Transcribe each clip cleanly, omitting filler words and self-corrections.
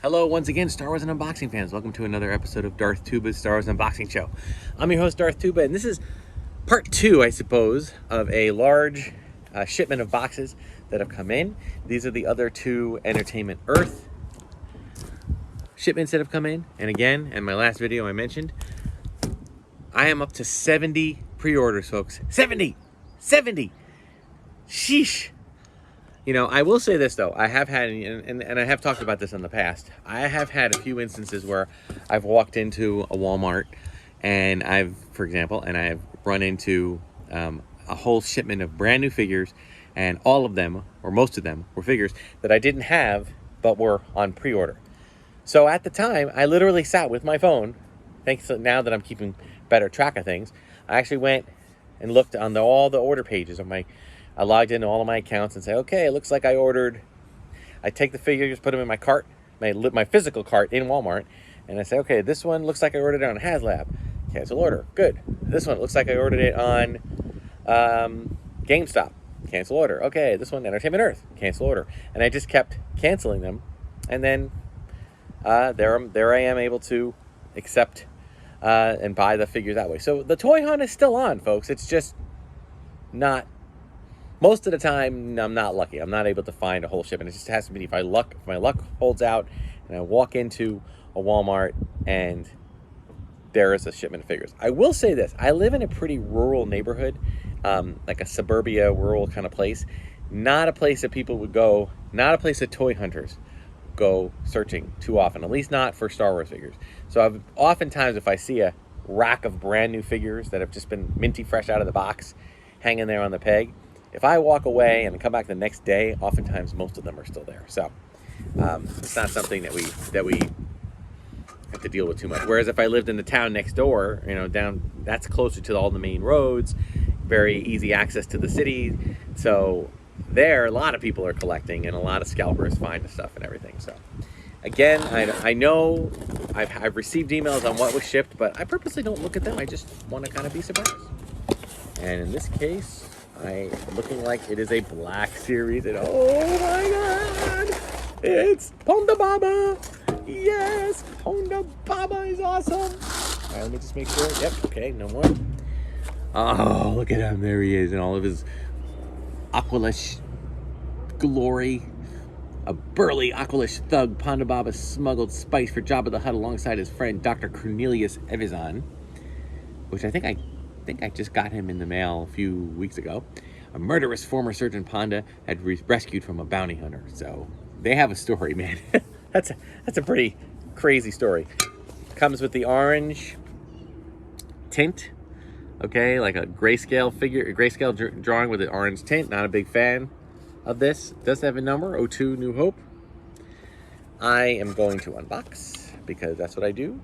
Hello once again, Star Wars and Unboxing fans. Welcome to another episode of Darth Tuba's Star Wars Unboxing Show. I'm your host, Darth Tuba, and this is part two, I suppose, of a large shipment of boxes that have come in. These are the other two Entertainment Earth shipments that have come in. And again, in my last video I mentioned, I am up to 70 pre-orders, folks. 70! 70! Sheesh! You know, I will say this, though. I have had, and I have talked about this in the past, I have had a few instances where I've walked into a Walmart and for example, I have run into a whole shipment of brand new figures, and all of them, or most of them, were figures that I didn't have, but were on pre-order. So at the time, I literally sat with my phone, thanks to now that I'm keeping better track of things, I actually went and looked on all the order pages of I logged into all of my accounts and say, okay, it looks like I take the figures, put them in my cart, my physical cart in Walmart, and I say, okay, this one looks like I ordered it on HasLab. Cancel order. Good. This one looks like I ordered it on GameStop. Cancel order. Okay, this one, Entertainment Earth. Cancel order. And I just kept canceling them, and then there I am able to accept and buy the figures that way. So the toy hunt is still on, folks. It's just not... Most of the time, I'm not lucky. I'm not able to find a whole shipment. It just has to be if my luck holds out and I walk into a Walmart and there is a shipment of figures. I will say this. I live in a pretty rural neighborhood, like a suburbia, rural kind of place. Not a place that people would go, not a place that toy hunters go searching too often, at least not for Star Wars figures. So oftentimes, if I see a rack of brand new figures that have just been minty fresh out of the box, hanging there on the peg, if I walk away and come back the next day, oftentimes most of them are still there. So it's not something that we have to deal with too much. Whereas if I lived in the town next door, that's closer to all the main roads, very easy access to the city. So there, a lot of people are collecting, and a lot of scalpers find the stuff and everything. So again, I know I've received emails on what was shipped, but I purposely don't look at them. I just want to kind of be surprised. And in this case, I'm looking like it is a black series, and oh my god, it's Ponda Baba. Yes, Ponda Baba is awesome. All right, let me just make sure. Yep, okay, no more. Oh, look at him. There he is in all of his Aqualish glory. A burly Aqualish thug, Ponda Baba smuggled spice for Jabba the Hutt alongside his friend Dr. Cornelius Evazan, which I think I just got him in the mail a few weeks ago. A murderous former Surgeon Ponda had rescued from a bounty hunter. So they have a story, man. That's a pretty crazy story. Comes with the orange tint, okay, like a grayscale drawing with an orange tint. Not a big fan of this. Does have a number, 02 New Hope. I am going to unbox because that's what I do.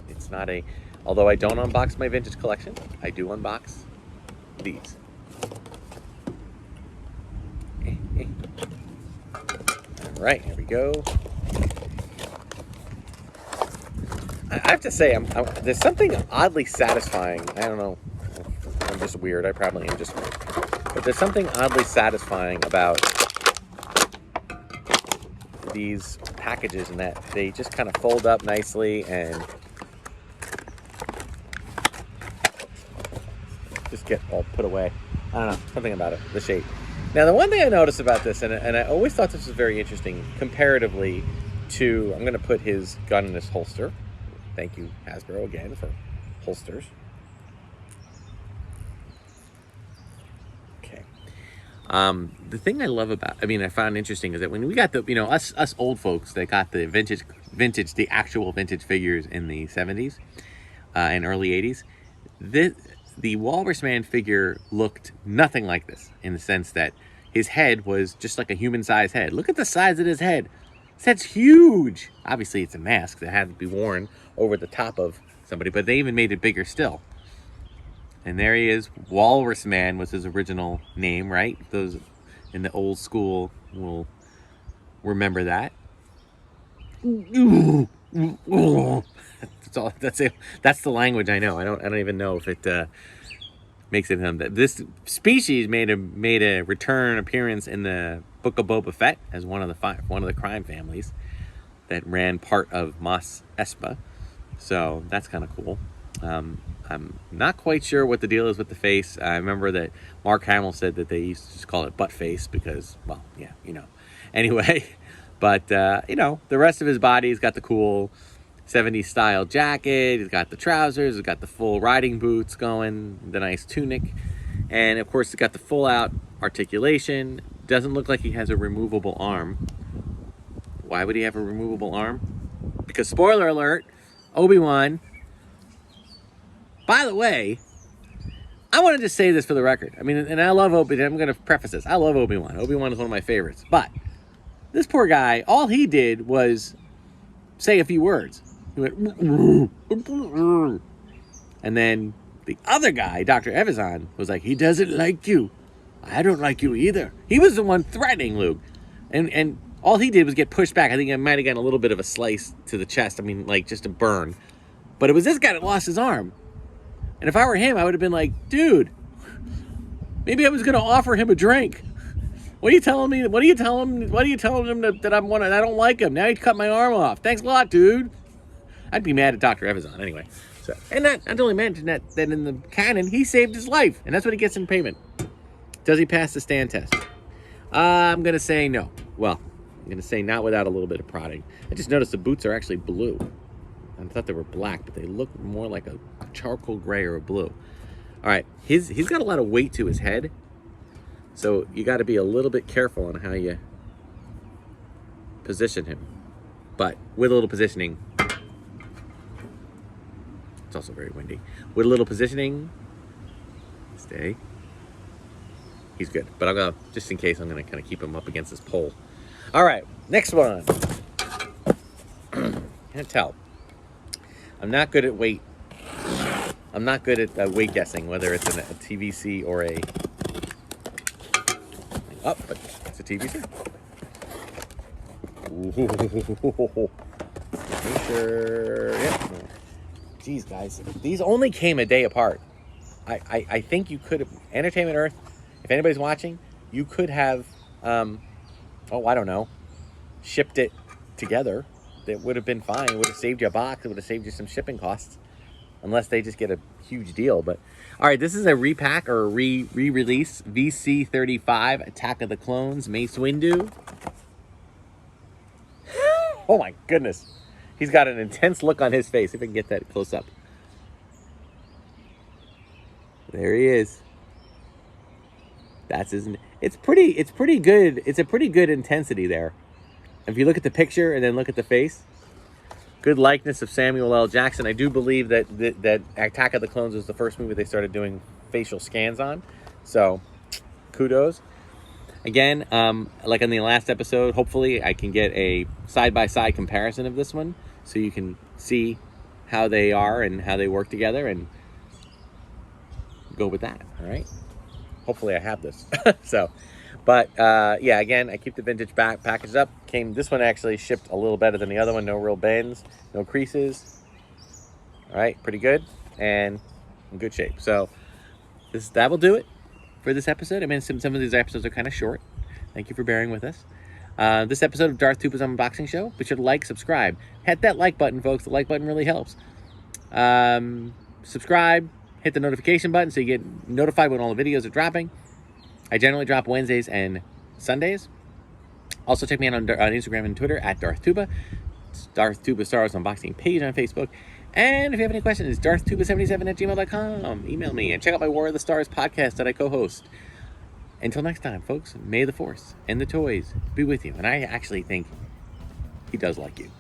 It's not a... Although I don't unbox my vintage collection, I do unbox these. All right, here we go. I have to say, there's something oddly satisfying. I don't know. I'm just weird. I probably am just weird. But there's something oddly satisfying about these packages, in that they just kind of fold up nicely and just get all put away. I don't know, something about it, the shape. Now, the one thing I noticed about this, and I always thought this was very interesting, comparatively to, I'm going to put his gun in his holster. Thank you, Hasbro, again, for holsters. Okay. The thing I love about, I found interesting is that when we got the, us old folks that got the the actual vintage figures in the 70s and early 80s, the Walrus Man figure looked nothing like this, in the sense that his head was just like a human-sized head. Look at the size of his head. His head's huge. Obviously, it's a mask that had to be worn over the top of somebody, but they even made it bigger still. And there he is. Walrus Man was his original name, right? Those in the old school will remember that. That's all. That's it. That's the language I know. I don't even know if it makes it him. This species made a return appearance in the Book of Boba Fett as one of the crime families. that ran part of Mos Espa. So that's kind of cool. I'm not quite sure what the deal is with the face. I remember that Mark Hamill said that they used to just call it butt face because, well, yeah, Anyway, but, the rest of his body, he's got the cool 70s style jacket. He's got the trousers. He's got the full riding boots going, the nice tunic. And, of course, he's got the full out articulation. Doesn't look like he has a removable arm. Why would he have a removable arm? Because, spoiler alert, Obi-Wan... By the way, I wanted to say this for the record. I mean, and I love Obi-Wan. I'm going to preface this. I love Obi-Wan. Obi-Wan is one of my favorites. But this poor guy, all he did was say a few words. He went, and then the other guy, Dr. Evazan, was like, he doesn't like you. I don't like you either. He was the one threatening Luke. And all he did was get pushed back. I think I might have gotten a little bit of a slice to the chest. I mean, like just a burn. But it was this guy that lost his arm. And if I were him, I would have been like, dude, maybe I was going to offer him a drink. What are you telling me? What are you telling him that I don't like him? Now he cut my arm off. Thanks a lot, dude. I'd be mad at Dr. Evazan anyway. So, and not only mention that in the canon, he saved his life. And that's what he gets in payment. Does he pass the stand test? I'm going to say no. Well, I'm going to say not without a little bit of prodding. I just noticed the boots are actually blue. I thought they were black, but they look more like a charcoal gray or a blue. All right, he's got a lot of weight to his head, so you got to be a little bit careful on how you position him. But with a little positioning, it's also very windy. With a little positioning, he's good. But I'm gonna, just in case, I'm gonna kind of keep him up against this pole. All right, next one. Can't tell. I'm not good at weight. I'm not good at weight guessing, whether it's in a TVC or a... Oh, but it's a TVC. Ooh. Make sure... Yeah. Jeez, guys. These only came a day apart. I think you could have... Entertainment Earth, if anybody's watching, you could have... I don't know. Shipped it together. It would have been fine. It would have saved you a box. It would have saved you some shipping costs. Unless they just get a huge deal. But all right, this is a repack or a re-release. VC35, Attack of the Clones, Mace Windu. Oh my goodness. He's got an intense look on his face. If I can get that close up. There he is. That's his... It's pretty good. It's a pretty good intensity there. If you look at the picture and then look at the face, good likeness of Samuel L. Jackson. I do believe that Attack of the Clones was the first movie they started doing facial scans on. So, kudos. Again, like in the last episode, hopefully I can get a side-by-side comparison of this one so you can see how they are and how they work together and go with that, all right? Hopefully I have this. But yeah, again, I keep the vintage back packaged up. This one actually shipped a little better than the other one. No real bends, no creases. All right, pretty good and in good shape. So that will do it for this episode. I mean, some of these episodes are kind of short. Thank you for bearing with us. This episode of Darth Tuba's Unboxing Show. Be sure to like, subscribe. Hit that like button, folks. The like button really helps. Subscribe. Hit the notification button so you get notified when all the videos are dropping. I generally drop Wednesdays and Sundays. Also, check me out on Instagram and Twitter at Darth Tuba. It's Darth Tuba Star Wars Unboxing page on Facebook. And if you have any questions, darthtuba77@gmail.com. Email me and check out my War of the Stars podcast that I co-host. Until next time, folks, may the Force and the toys be with you. And I actually think he does like you.